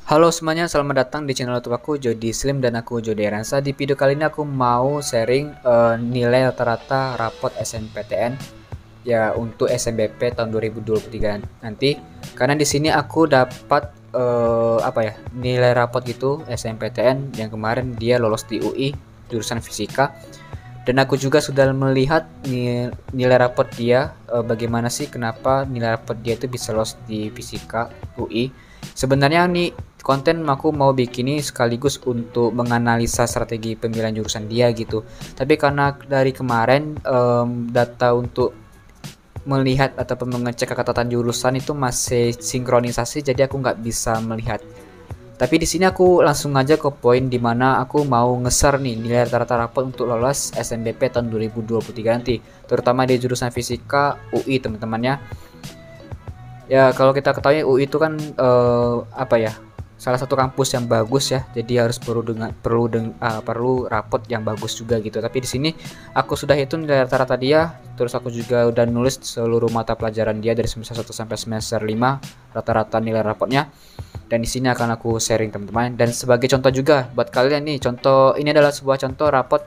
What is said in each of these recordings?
Halo semuanya, selamat datang di channel YouTube aku Jody Slim dan aku Jody Eransa. Di video kali ini aku mau sharing nilai rata-rata rapot SNPTN ya untuk SNBP tahun 2023 nanti. Karena di sini aku dapat nilai rapot gitu SNPTN yang kemarin dia lolos di UI jurusan fisika. Dan aku juga sudah melihat nilai rapot dia, bagaimana sih kenapa nilai rapot dia itu bisa lolos di fisika UI. Sebenarnya nih konten aku mau bikin ini sekaligus untuk menganalisa strategi pemilihan jurusan dia gitu. Tapi karena dari kemarin data untuk melihat ataupun mengecek keketatan jurusan itu masih sinkronisasi, jadi aku nggak bisa melihat. Tapi di sini aku langsung aja ke poin dimana aku mau nge-share nih nilai rata-rata rapot untuk lolos SNBP tahun 2023 nanti, terutama di jurusan fisika UI teman-temannya. Ya kalau kita ketahui UI itu kan salah satu kampus yang bagus ya, jadi harus perlu rapot yang bagus juga gitu. Tapi di sini aku sudah hitung nilai rata-rata dia, terus aku juga udah nulis seluruh mata pelajaran dia dari semester 1 sampai semester 5 rata-rata nilai rapotnya. Dan di sini akan aku sharing teman-teman, dan sebagai contoh juga buat kalian nih, contoh ini adalah sebuah contoh rapot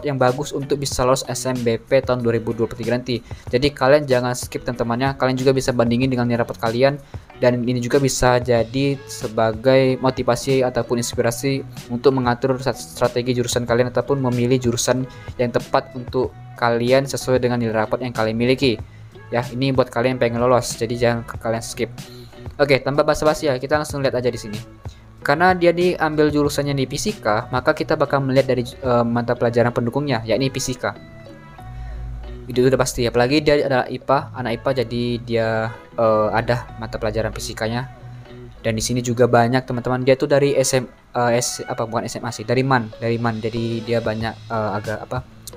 yang bagus untuk bisa lolos SNBP tahun 2023 nanti. Jadi kalian jangan skip teman-temannya, kalian juga bisa bandingin dengan nilai rapot kalian, dan ini juga bisa jadi sebagai motivasi ataupun inspirasi untuk mengatur strategi jurusan kalian ataupun memilih jurusan yang tepat untuk kalian sesuai dengan nilai rapot yang kalian miliki. Ya, ini buat kalian yang pengen lolos, jadi jangan kalian skip. Oke, tanpa basa-basi ya, kita langsung lihat aja di sini. Karena dia diambil jurusannya di fisika, maka kita bakal melihat dari mata pelajaran pendukungnya, yakni fisika. Itu udah pasti, apalagi dia adalah IPA, anak IPA, jadi dia ada mata pelajaran fisikanya. Dan di sini juga banyak teman-teman, dia tuh dari bukan SMA sih, dari MAN. Jadi dia banyak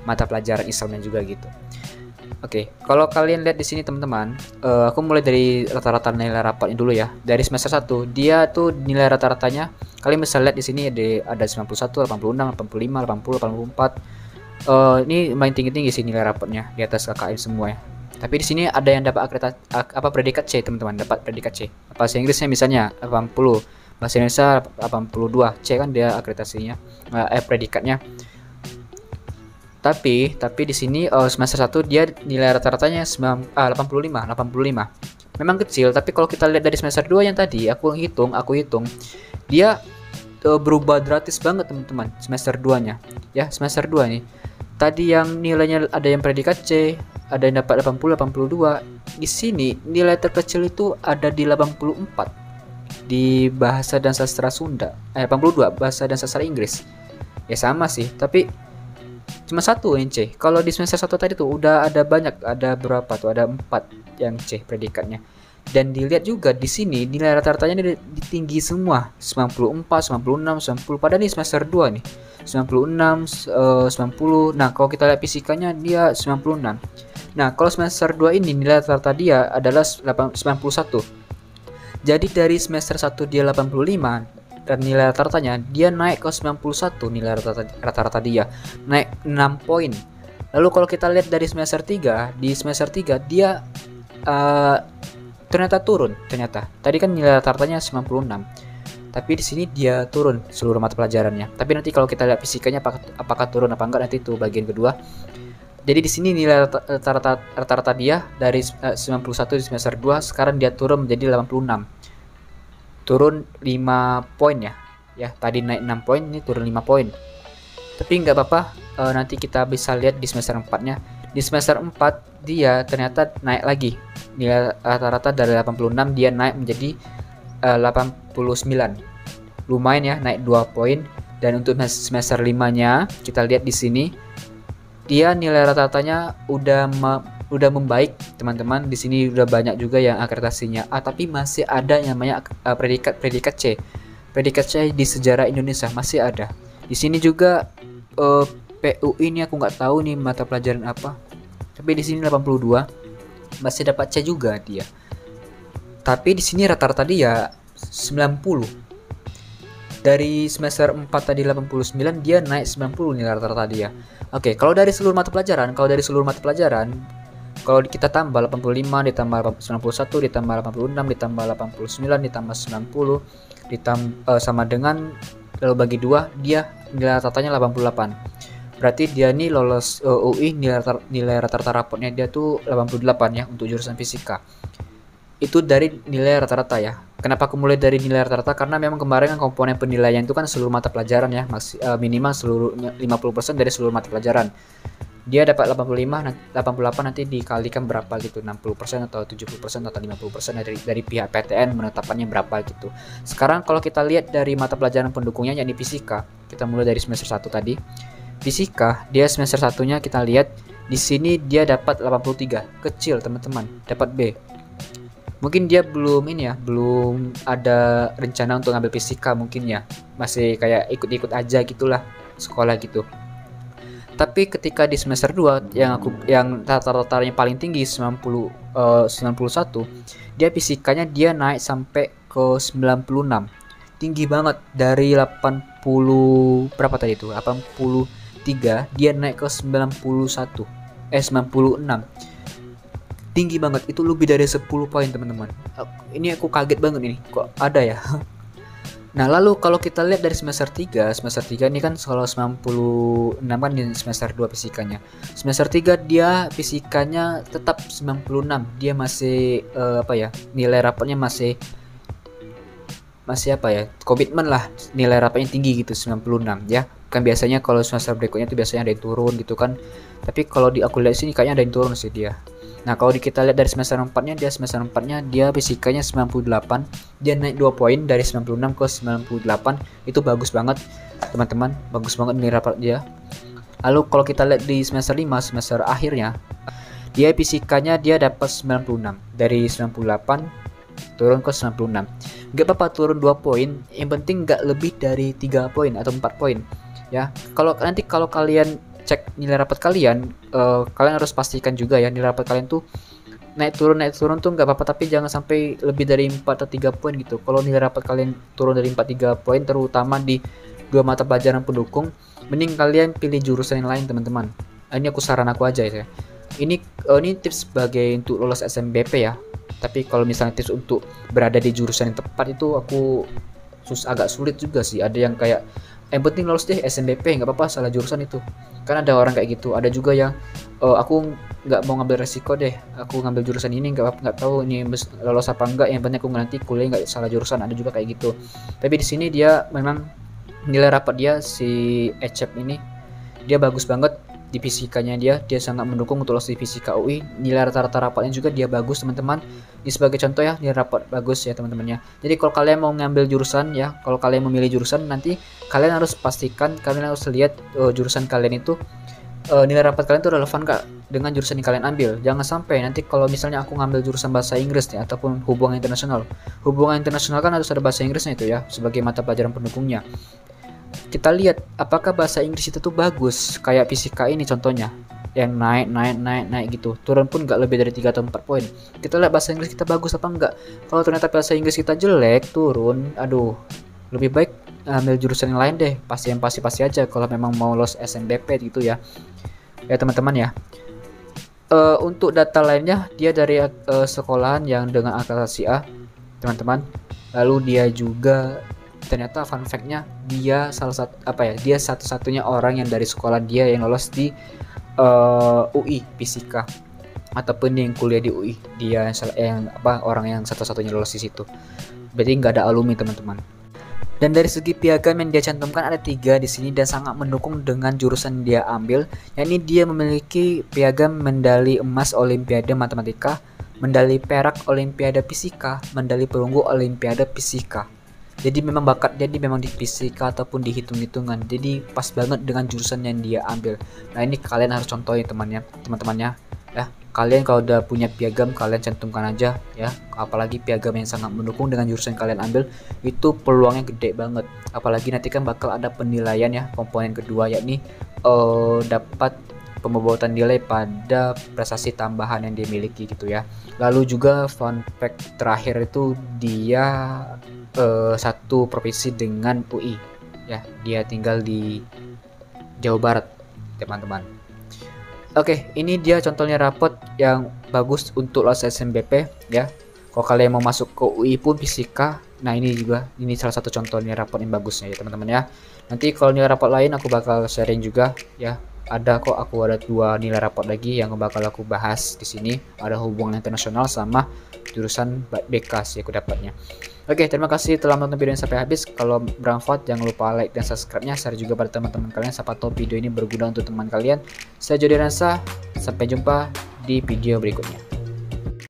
mata pelajaran Islamnya juga gitu. Oke, kalau kalian lihat di sini teman-teman, aku mulai dari rata-rata nilai rapatnya dulu ya. Dari semester 1, dia tuh nilai rata-ratanya kalian bisa lihat di sini ada 91, 86, 85, 80, 84. Ini main tinggi-tinggi sih nilai rapatnya di atas KKM semua ya. Tapi di sini ada yang dapat predikat C teman-teman, dapat predikat C. Bahasa Inggrisnya misalnya 80, bahasa Indonesia 82. C kan dia akreditasinya, predikatnya. Tapi di sini semester 1 dia nilai rata-ratanya 85. Memang kecil, tapi kalau kita lihat dari semester 2 yang tadi aku hitung dia berubah drastis banget teman-teman semester 2-nya. Ya, semester 2 nih. Tadi yang nilainya ada yang predikat C, ada yang dapat 80, 82. Di sini nilai terkecil itu ada di 84 di bahasa dan sastra Sunda. 82 bahasa dan sastra Inggris. Ya sama sih, tapi cuma satu yang C. Kalau di semester 1 tadi tuh udah ada banyak, ada berapa tuh? Ada 4 yang C predikatnya. Dan dilihat juga di sini nilai rata-ratanya tinggi semua. 94, 96, 90. Padahal nih semester 2 nih. 96, 90. Nah, kalau kita lihat fisikanya dia 96. Nah, kalau semester 2 ini nilai rata-rata dia adalah 91. Jadi dari semester 1 dia 85, dan nilai rata-ratanya dia naik ke 91, nilai rata-rata dia naik 6 poin. Lalu kalau kita lihat dari semester 3, di semester 3 dia ternyata turun ternyata. Tadi kan nilai rata-ratanya 96. Tapi di sini dia turun seluruh mata pelajarannya. Tapi nanti kalau kita lihat fisikanya apakah turun apa enggak, nanti itu bagian kedua. Jadi di sini nilai rata-rata dia dari 91 di semester 2 sekarang dia turun menjadi 86. Turun 5 poin ya. Ya, tadi naik 6 poin, ini turun 5 poin. Tapi nggak apa-apa, nanti kita bisa lihat di semester 4-nya. Di semester 4 dia ternyata naik lagi. Nilai rata-rata dari 86 dia naik menjadi 89. Lumayan ya, naik 2 poin. Dan untuk semester 5-nya kita lihat di sini dia nilai rata-ratanya udah membaik teman-teman. Di sini udah banyak juga yang akreditasinya A, tapi masih ada yang namanya predikat C. Predikat C di sejarah Indonesia masih ada. Di sini juga PU ini aku nggak tahu nih mata pelajaran apa. Tapi di sini 82 masih dapat C juga dia. Tapi di sini rata-rata dia 90. Dari semester 4 tadi 89, dia naik 90 nilai rata-rata dia. Oke, kalau dari seluruh mata pelajaran, Kalau kita tambah 85 ditambah 91 ditambah 86 ditambah 89 ditambah 90 sama dengan lalu bagi 2, dia nilai rata-ratanya 88. Berarti dia nih lolos UI, nilai rata-rata rapotnya dia tuh 88 ya untuk jurusan fisika. Itu dari nilai rata-rata ya. Kenapa aku mulai dari nilai rata-rata? Karena memang kemarin kan komponen penilaian itu kan seluruh mata pelajaran ya, minimal seluruhnya 50% dari seluruh mata pelajaran. Dia dapat 88 nanti dikalikan berapa gitu, 60% atau 70% atau 50% dari pihak PTN menetapkannya berapa gitu. Sekarang kalau kita lihat dari mata pelajaran pendukungnya yakni fisika, kita mulai dari semester 1 tadi. Fisika, dia semester 1-nya kita lihat di sini dia dapat 83, kecil teman-teman, dapat B. Mungkin dia belum ada rencana untuk ngambil fisika mungkin ya, masih kayak ikut-ikut aja gitulah sekolah gitu. Tapi ketika di semester 2 yang rata-ratanya paling tinggi 91, dia fisikanya dia naik sampai ke 96. Tinggi banget, dari 80 berapa tadi itu? 83 dia naik ke 96. Tinggi banget, itu lebih dari 10 poin teman-teman. Ini aku kaget banget ini, kok ada ya. Nah lalu kalau kita lihat dari semester 3 ini kan kalau 96 kan di semester 2 fisikanya. Semester 3 dia fisikanya tetap 96, dia masih nilai rapotnya masih komitmen lah, nilai rapotnya tinggi gitu 96 ya. Kan biasanya kalau semester berikutnya itu biasanya ada yang turun gitu kan. Tapi kalau aku lihat sini kayaknya ada yang turun sih dia. Nah kalau kita lihat dari semester 4-nya, dia fisikanya 98, dia naik 2 poin dari 96 ke 98. Itu bagus banget teman-teman, bagus banget nilai rapor dia. Lalu kalau kita lihat di semester 5, semester akhirnya, dia fisikanya dia dapat 96, dari 98 turun ke 96. Gak apa-apa turun 2 poin, yang penting gak lebih dari 3 poin atau 4 poin ya. Kalau kalian cek nilai rapat kalian, kalian harus pastikan juga ya nilai rapat kalian tuh naik turun tuh nggak apa-apa, tapi jangan sampai lebih dari 4 atau 3 poin gitu. Kalau nilai rapat kalian turun dari 4-3 poin, terutama di 2 mata pelajaran pendukung, mending kalian pilih jurusan yang lain teman-teman. Ini saran aku aja ya. Ini tips sebagai untuk lolos SNMPT ya. Tapi kalau misalnya tips untuk berada di jurusan yang tepat itu aku agak sulit juga sih. Ada yang kayak yang penting lolos deh SNMPT, nggak apa-apa salah jurusan itu. Kan ada orang kayak gitu. Ada juga yang aku nggak mau ngambil resiko deh, aku ngambil jurusan ini nggak tahu ini lolos apa enggak, yang penting aku nanti kuliah nggak salah jurusan. Ada juga kayak gitu. Tapi di sini dia memang nilai rapat dia si Ecep ini dia bagus banget di fisikanya, dia sangat mendukung untuk lolos di fisika UI. Nilai rata-rata rapatnya juga dia bagus teman-teman. Ini sebagai contoh ya, nilai rapat bagus ya teman-temannya. Jadi kalau kalian mau ngambil jurusan ya, kalau kalian memilih jurusan, nanti kalian harus pastikan, kalian harus lihat jurusan kalian itu nilai rapat kalian itu relevan gak dengan jurusan yang kalian ambil. Jangan sampai nanti kalau misalnya aku ngambil jurusan bahasa Inggris nih, ataupun hubungan internasional kan harus ada bahasa Inggrisnya itu ya sebagai mata pelajaran pendukungnya. Kita lihat apakah bahasa Inggris itu tuh bagus, kayak fisika ini contohnya yang naik gitu, turun pun nggak lebih dari 3 atau 4 poin. Kita lihat bahasa Inggris kita bagus apa enggak. Kalau ternyata bahasa Inggris kita jelek, turun, aduh, lebih baik ambil jurusan yang lain deh, pasti aja kalau memang mau lolos SNMPT gitu ya teman-teman ya. Untuk data lainnya, dia dari sekolahan yang dengan akreditasi A teman-teman. Lalu dia juga ternyata fun fact-nya, dia dia satu-satunya orang yang dari sekolah dia yang lolos di UI fisika, ataupun yang kuliah di UI. Dia orang yang satu-satunya lolos di situ. Berarti nggak ada alumni teman-teman. Dan dari segi piagam yang dia cantumkan ada 3 di sini dan sangat mendukung dengan jurusan yang dia ambil. Yakni dia memiliki piagam medali emas Olimpiade Matematika, medali perak Olimpiade Fisika, medali perunggu Olimpiade Fisika. Jadi memang bakat dia memang di fisika ataupun di hitung-hitungan. Jadi pas banget dengan jurusan yang dia ambil. Nah ini kalian harus contohin teman-temannya ya. Kalian kalau udah punya piagam, kalian cantumkan aja ya. Apalagi piagam yang sangat mendukung dengan jurusan yang kalian ambil, itu peluangnya gede banget. Apalagi nanti kan bakal ada penilaian ya, komponen kedua, yakni dapat pembobotan nilai pada prestasi tambahan yang dimiliki gitu ya. Lalu juga fun fact terakhir itu dia satu provinsi dengan UI ya, dia tinggal di Jawa Barat teman-teman. Oke, ini dia contohnya rapot yang bagus untuk lolos SNBP ya. Kalau kalian mau masuk ke UI pun fisika, nah ini salah satu contohnya rapot yang bagusnya ya teman-teman ya. Nanti kalau nilai rapot lain aku bakal sharing juga ya. Aku ada 2 nilai rapot lagi yang bakal aku bahas di sini. Ada hubungan internasional sama jurusan BK sih aku dapatnya. Oke, terima kasih telah menonton video ini sampai habis. Kalau bermanfaat jangan lupa like dan subscribe-nya, share juga pada teman-teman kalian. Siapa tahu video ini berguna untuk teman kalian. Saya Jody Ransa, sampai jumpa di video berikutnya.